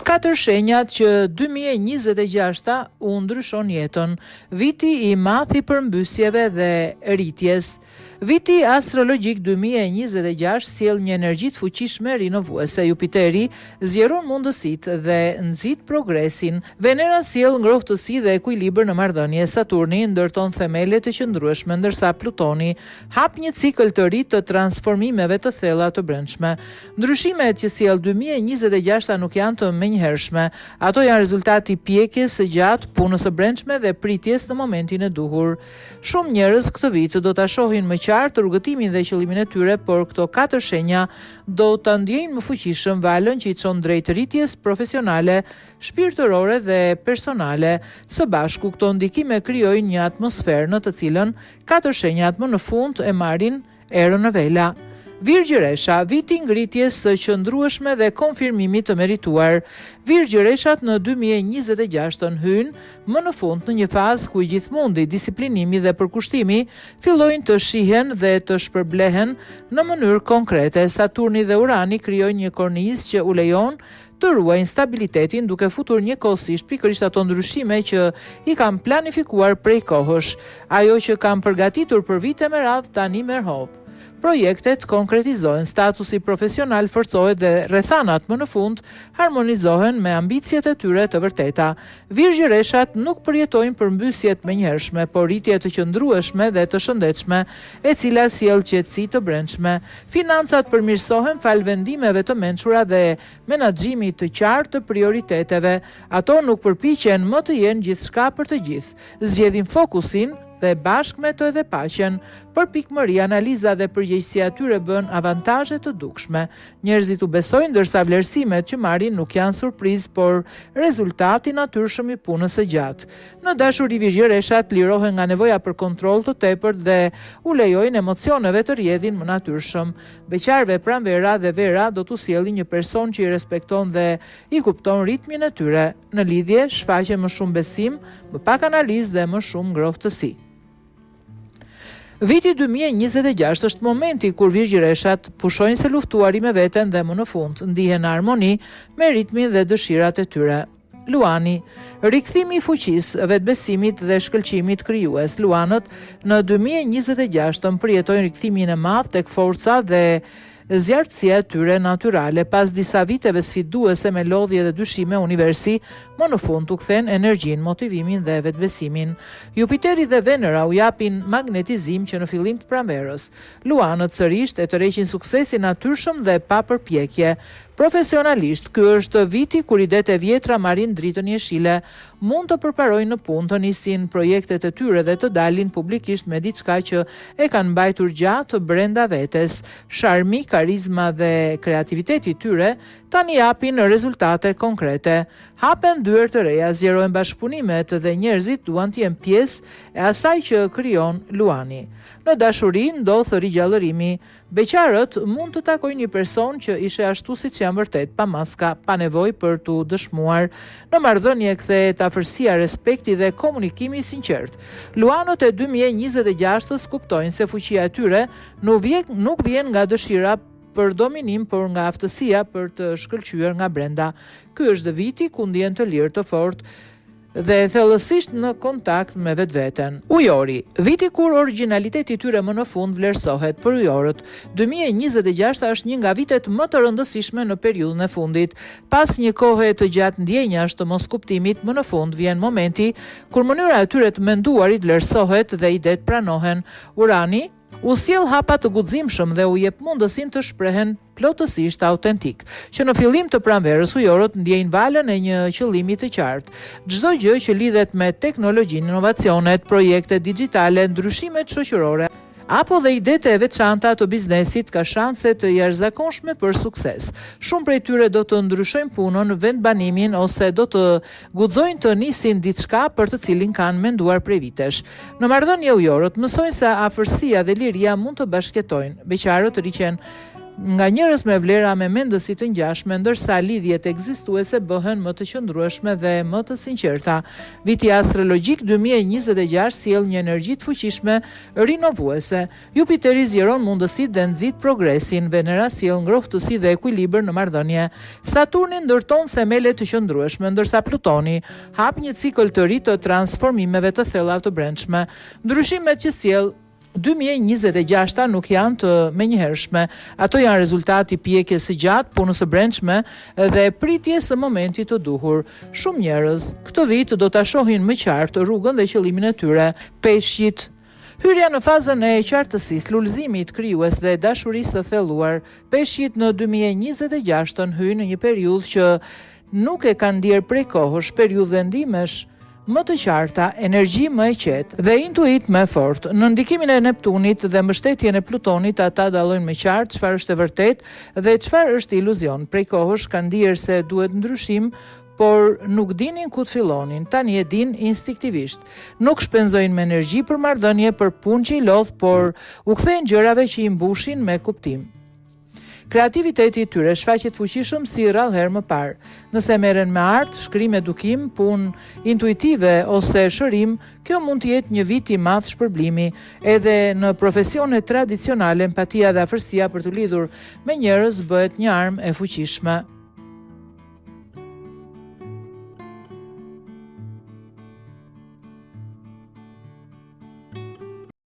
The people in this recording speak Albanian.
Katër shenjat që 2026 u ndryshon jetën, viti i madh i përmbysjeve dhe rritjes. Viti astrologjik 2026 sjell një energji të fuqishme rinovuese. Jupiteri zgjeron mundësitë dhe nxit progresin. Venera sjell ngrohtësi dhe ekuilibër në marrëdhënie. Saturni ndërton themele të qëndrueshme, ndërsa Plutoni hap një cikël të ri të transformimeve të thella të brendshme. Ndryshimet që sjell 2026 nuk janë të menjëhershme. Ato janë rezultati i pjekjes së gjatë, punës së brendshme dhe pritjes në momentin e duhur. Shumë njerëz këtë vit do ta shohin më qartë rrugëtimin dhe qëllimin e tyre, por këto katër shenja do ta ndjejnë më fuqishëm valën që i çon drejt rritjes profesionale, shpirtërore dhe personale. Së bashku këto ndikime krijojnë një atmosferë në të cilën katër shenjat më në fund e marrin erën në vela. Virgjëresha, viti ngritjes së qëndrueshme dhe konfirmimit të merituar. Virgjëreshat në 2026 hynë më në fund në një fazë ku gjithmonë disiplinimi dhe përkushtimi fillojnë të shihen dhe të shpërblehen në mënyrë konkrete. Saturni dhe Urani krijojnë një kornizë që u lejon të ruajnë stabilitetin duke futur njëkohësisht pikërisht ato ndryshime që i kam planifikuar prej kohësh. Ajo që kam përgatitur për vite me radhë tani merr hop. Projektet konkretizohen, statusi profesional forcohet dhe rrethanat më në fund harmonizohen me ambicjet e tyre të vërteta. Virgjëreshat nuk përjetojnë përmbysjet menjëhershme, por rritje të qëndrueshme dhe të shëndetshme, e cila sjell qetësi të brendshme. Financat përmirësohen fal vendimeve të mençura dhe menaxhimit të qartë të prioriteteve. Ato nuk përpiqen më të jenë gjithçka për të gjithë. Zgjedhin fokusin dhe bashkë me të edhe paqen. Për pikëmëri, analiza dhe përgjegjësia tyre bën avantazhe të dukshme. Njerëzit u besojnë, ndërsa vlerësimet që marrin nuk janë surprizë, por rezultati natyrshëm i punës së gjatë. Në dashuri, virgjëreshat lirohen nga nevoja për kontroll të tepërt dhe u lejojnë emocioneve të rrjedhin më natyrshëm. Beqarëve, pranvera dhe vera do t'u sjellin një person që i respekton dhe i kupton ritmin e tyre. Në lidhje, shfaqen më shumë besim, më pak analizë dhe më shumë ngrohtësi. Viti 2026 është momenti kur virgjëreshat pushojnë së luftuari me veten dhe më në fund ndihen në harmoni me ritmin dhe dëshirat e tyre. Luani, rikthimi i fuqisë, vetbesimit dhe shkëlqimit krijues. Luanët në 2026 përjetojnë rikthimin e madh tek forca dhe zjarrtësia e tyre natyrale. Pas disa viteve sfiduese me lodhje dhe dyshime, universi më në fund u kthen energjinë, motivimin dhe vetbesimin. Jupiteri dhe Venera u japin magnetizim që në fillim të pranverës. Luanët sërish e tërheqin suksesin natyrshëm dhe pa përpjekje. Profesionalisht, ky është viti kur idetë e vjetra marrin dritën jeshile, mund të përparojnë në punë, të nisin projektet e tyre dhe të dalin publikisht me diçka që e kanë mbajtur gjatë brenda vetes. Sharmi, karizma dhe kreativiteti i tyre tani japin rezultate konkrete. Hapen dyer të reja, zgjerojnë bashkëpunimet dhe njerëzit duan të jenë pjesë e asaj që krijon Luani. Në dashuri ndodh rigjallërimi. Beqarët mund të takojnë një person që ishe ashtu siç janë vërtet, pa maska, pa nevojë për t'u dëshmuar. Në marrëdhënie kthehet afërsia, respekti dhe komunikimi i sinqert. Luanët e 2026 kuptojnë se fuqia e tyre nuk vjen nga dëshira për dominim, por nga aftësia për të shkëlqyer nga brenda. Ky është viti ku ndjen të lirë, të fortë dhe thellësisht në kontakt me vetveten. Ujori, viti kur origjinaliteti i tyre më në fund vlerësohet. Për ujorët, 2026 është një nga vitet më të rëndësishme në periudhën e fundit. Pas një kohe të gjatë ndjenjash të moskuptimit, më në fund vjen momenti kur mënyra e tyre të menduarit vlerësohet dhe idetë pranohen. Urani u sjell hapa të guximshëm dhe u jep mundësinë të shprehen plotësisht autentik. Që në fillim të pranverës, ujorët ndjejnë valën e një qëllimi të qartë. Çdo gjë që lidhet me teknologjinë, inovacionet, projekte digjitale, ndryshimet shoqërore apo dhe idetë e veçanta të biznesit ka shanse të jashtëzakonshme për sukses. Shumë prej tyre do të ndryshojnë punën, vendbanimin ose do të guxojnë të nisin diçka për të cilin kanë menduar prej vitesh. Në marrëdhënie ujorët mësojnë se afërsia dhe liria mund të bashkëtojnë. Beqarët rriqen nga njerëz me vlera me mendësi të ngjashme, ndërsa lidhjet ekzistuese bëhen më të qëndrueshme dhe më të sinqerta. Viti astrologjik 2026 sjell një energji të fuqishme rinovuese. Jupiteri zgjeron mundësitë dhe nxit progresin. Venera sjell ngrohtësi dhe ekuilibër në marrëdhënie. Saturni ndërton themele të qëndrueshme, ndërsa Plutoni hap një cikël të ri të transformimeve të thella të brendshme. Ndryshimet që sjell 2026 nuk janë të menjëhershme. Ato janë rezultati pjekjes së gjatë, punës së brendshme dhe pritjes së momentit të duhur. Shumë njerëz këtë vit do ta shohin më qartë rrugën dhe qëllimin e tyre. Peshqit, hyrja në fazën e qartësisë, lullëzimit krijues dhe dashurisë të thelluar. Peshqit në 2026 hyjnë në një periudhë që nuk e kanë ndier prej kohësh, periudhë vendimesh më të qarta, energji më e qetë dhe intuit më e fortë. Në ndikimin e Neptunit dhe mbështetjen e Plutonit, ata dallojnë më qartë çfarë është e vërtetë dhe çfarë është iluzion. Prej kohësh kanë ndier se duhet ndryshim, por nuk dinin ku të fillonin. Tani e din instinktivisht. Nuk shpenzojnë me energji për marrëdhënie, për punë që i lodh, por u kthejnë gjërave që i mbushin me kuptim. Kreativiteti i tyre shfaqet fuqishëm si rrallëherë më parë. Nëse merren me art, shkrim, edukim, punë intuitive ose shërim, kjo mund të jetë një vit i madh shpërblimi. Edhe në profesionet tradicionale, empatia dhe afërsia për të lidhur me njerëz bëhet një armë e fuqishme.